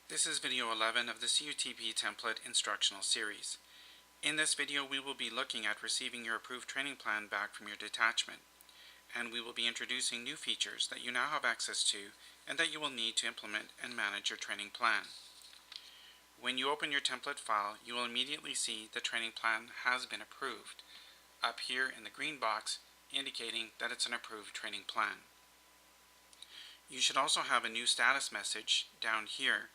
This is video 11 of the CUTP template instructional series. In this video, we will be looking at receiving your approved training plan back from your detachment, and we will be introducing new features that you now have access to and that you will need to implement and manage your training plan. When you open your template file, you will immediately see the training plan has been approved, up here in the green box indicating that it's an approved training plan. You should also have a new status message down here.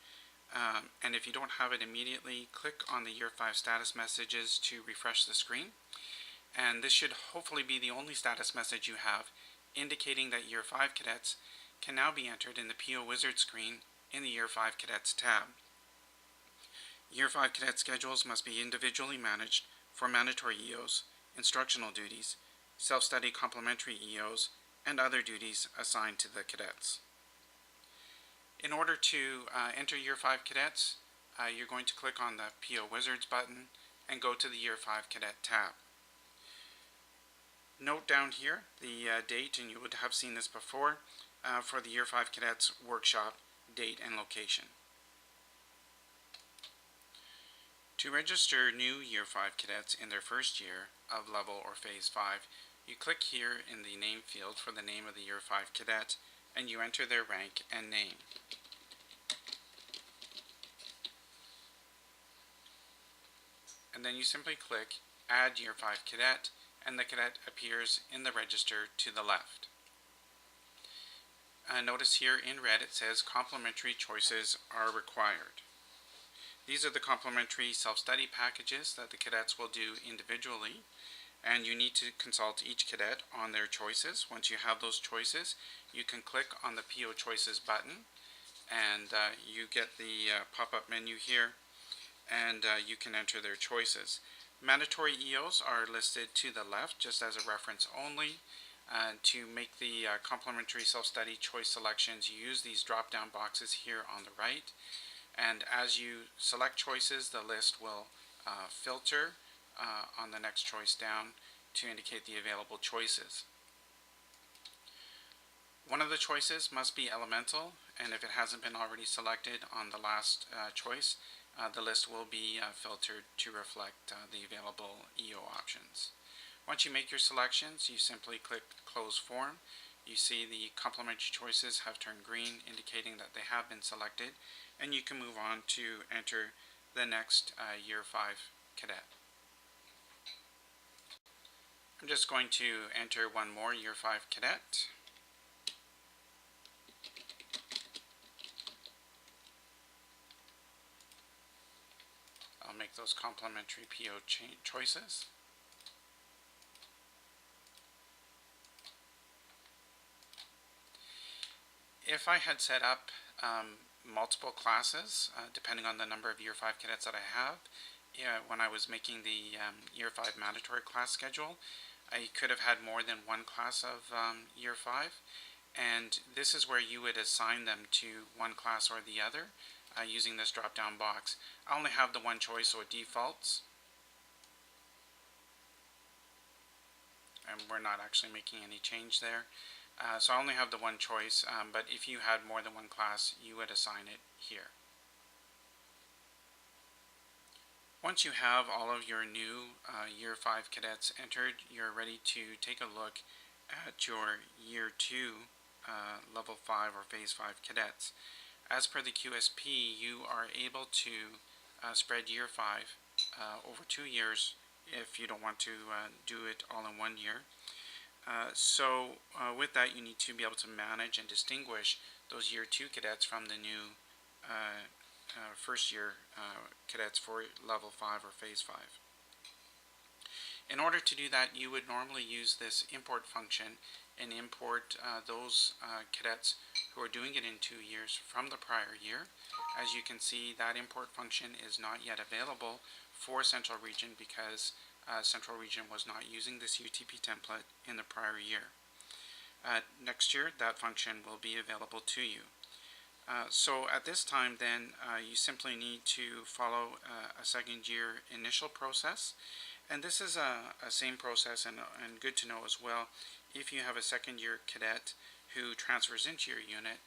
And if you don't have it immediately, click on the Year 5 status messages to refresh the screen. And this should hopefully be the only status message you have, indicating that Year 5 cadets can now be entered in the PO Wizard screen in the Year 5 Cadets tab. Year 5 cadet schedules must be individually managed for mandatory EOs, instructional duties, self-study complementary EOs, and other duties assigned to the cadets. In order to enter Year 5 cadets, you're going to click on the PO Wizards button and go to the Year 5 Cadet tab. Note down here the date, and you would have seen this before, for the Year 5 Cadets workshop date and location. To register new Year 5 cadets in their first year of level or phase 5, you click here in the name field for the name of the Year 5 cadet, and you enter their rank and name. And then you simply click Add Year 5 Cadet, and the cadet appears in the register to the left. Notice here in red it says complementary choices are required. These are the complementary self-study packages that the cadets will do individually, and you need to consult each cadet on their choices. Once you have those choices, you can click on the PO Choices button, and you get the pop-up menu here, and you can enter their choices. Mandatory EOs are listed to the left just as a reference only. To make the complementary self-study choice selections, you use these drop-down boxes here on the right, and as you select choices, the list will filter on the next choice down to indicate the available choices. One of the choices must be elemental, and if it hasn't been already selected on the last choice, the list will be filtered to reflect the available EO options. Once you make your selections, you simply click Close Form. You see the complementary choices have turned green, indicating that they have been selected, and you can move on to enter the next Year 5 cadet. I'm just going to enter one more Year 5 cadet. I'll make those complementary PO choices. If I had set up multiple classes, depending on the number of Year 5 cadets that I have, when I was making the Year 5 mandatory class schedule, I could have had more than one class of Year 5, and this is where you would assign them to one class or the other using this drop-down box. I only have the one choice, so it defaults, and we're not actually making any change there. So I only have the one choice, but if you had more than one class, you would assign it here. Once you have all of your new Year 5 cadets entered, you're ready to take a look at your Year 2 Level 5 or Phase 5 cadets. As per the QSP, you are able to spread Year 5 over 2 years if you don't want to do it all in 1 year. So with that, you need to be able to manage and distinguish those Year 2 cadets from the new first year cadets for Level 5 or Phase 5. In order to do that, you would normally use this import function and import those cadets who are doing it in 2 years from the prior year. As you can see, that import function is not yet available for Central Region because Central Region was not using this UTP template in the prior year. Next year, that function will be available to you. So at this time then, you simply need to follow a second year initial process, and this is a same process and good to know as well. If you have a second year cadet who transfers into your unit,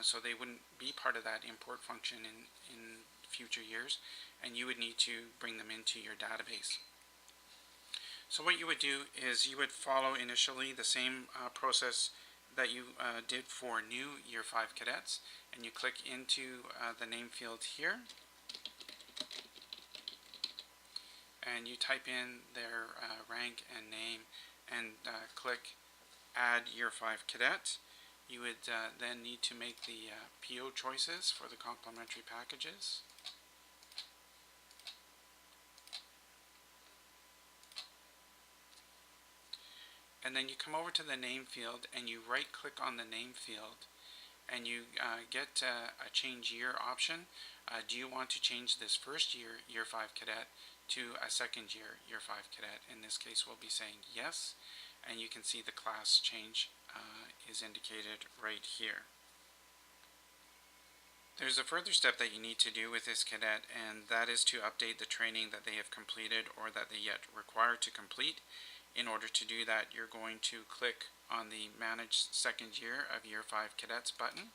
so they wouldn't be part of that import function in future years, and you would need to bring them into your database. So what you would do is you would follow initially the same process that you did for new Year 5 cadets, and you click into the name field here, and you type in their rank and name, and click Add Year 5 Cadet. You would then need to make the PO choices for the complementary packages. And then you come over to the name field and you right click on the name field, and you get a change year option. Do you want to change this first year, Year 5 Cadet, to a second year, Year 5 Cadet? In this case, we'll be saying yes, and you can see the class change is indicated right here. There's a further step that you need to do with this cadet, and that is to update the training that they have completed or that they yet require to complete. In order to do that, you're going to click on the Manage Second Year of Year 5 Cadets button,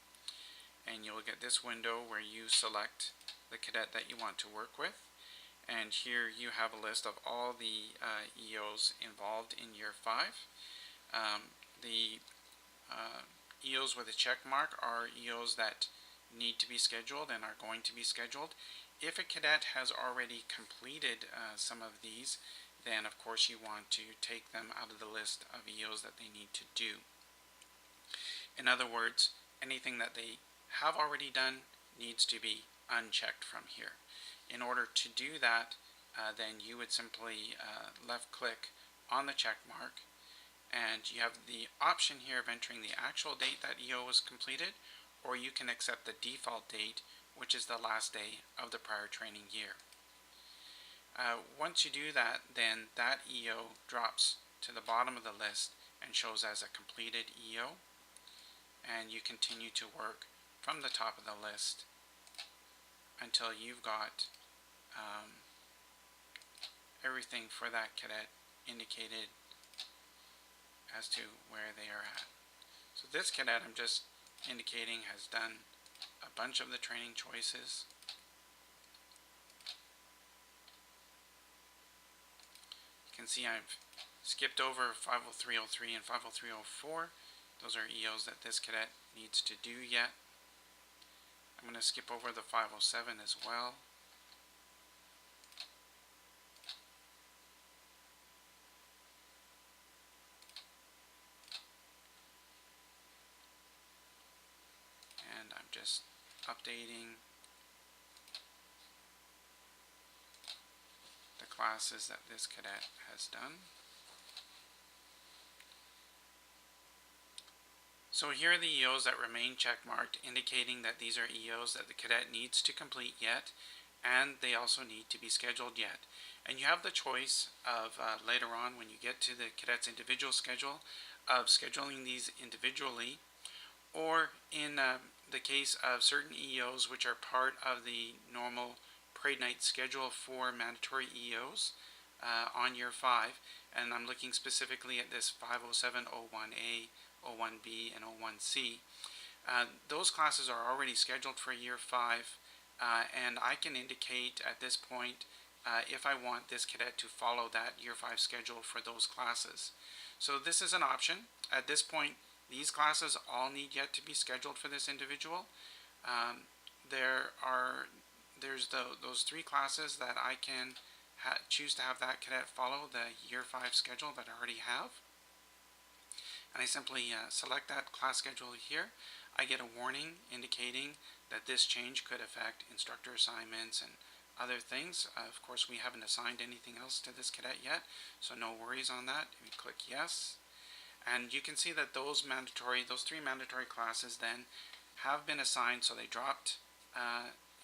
and you'll get this window where you select the cadet that you want to work with. And here you have a list of all the EOs involved in Year 5. The EOs with a check mark are EOs that need to be scheduled and are going to be scheduled. If a cadet has already completed some of these, then of course you want to take them out of the list of EOs that they need to do. In other words, anything that they have already done needs to be unchecked from here. In order to do that, then you would simply left click on the check mark, and you have the option here of entering the actual date that EO was completed, or you can accept the default date, which is the last day of the prior training year. Once you do that, then that EO drops to the bottom of the list and shows as a completed EO, and you continue to work from the top of the list until you've got everything for that cadet indicated as to where they are at. So this cadet, I'm just indicating, has done a bunch of the training choices. You can see I've skipped over 50303 and 50304. Those are EOs that this cadet needs to do yet. I'm going to skip over the 507 as well. And I'm just updating the classes that this cadet has done. So here are the EOs that remain checkmarked, indicating that these are EOs that the cadet needs to complete yet, and they also need to be scheduled yet. And you have the choice of later on, when you get to the cadet's individual schedule, of scheduling these individually, or in the case of certain EOs which are part of the normal parade night schedule for mandatory EOs on Year 5, and I'm looking specifically at this 50701A, 01B, and 01C. Those classes are already scheduled for Year 5, and I can indicate at this point if I want this cadet to follow that Year 5 schedule for those classes. So this is an option. At this point, these classes all need yet to be scheduled for this individual. There's those three classes that I can choose to have that cadet follow the Year 5 schedule that I already have. And I simply select that class schedule here. I get a warning indicating that this change could affect instructor assignments and other things. Of course, we haven't assigned anything else to this cadet yet, so no worries on that. We click yes. And you can see that those three mandatory classes then have been assigned, so they dropped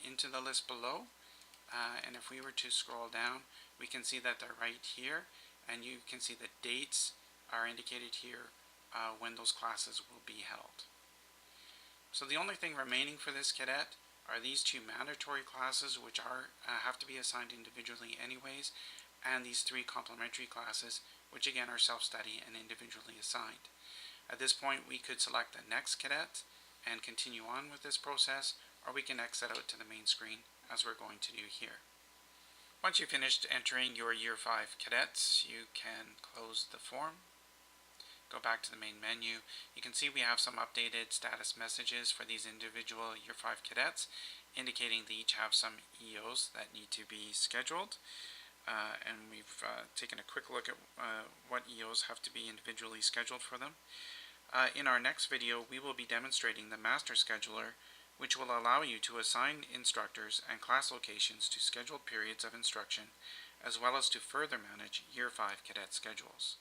into the list below. And if we were to scroll down, we can see that they're right here, and you can see the dates are indicated here when those classes will be held. So the only thing remaining for this cadet are these two mandatory classes, which have to be assigned individually anyways, and these three complementary classes, which again are self-study and individually assigned. At this point, we could select the next cadet and continue on with this process, or we can exit out to the main screen as we're going to do here. Once you've finished entering your Year 5 cadets, you can close the form. Go back to the main menu. You can see we have some updated status messages for these individual Year 5 cadets, indicating they each have some EOs that need to be scheduled. And we've taken a quick look at what EOs have to be individually scheduled for them. In our next video, we will be demonstrating the Master Scheduler, which will allow you to assign instructors and class locations to scheduled periods of instruction, as well as to further manage Year 5 cadet schedules.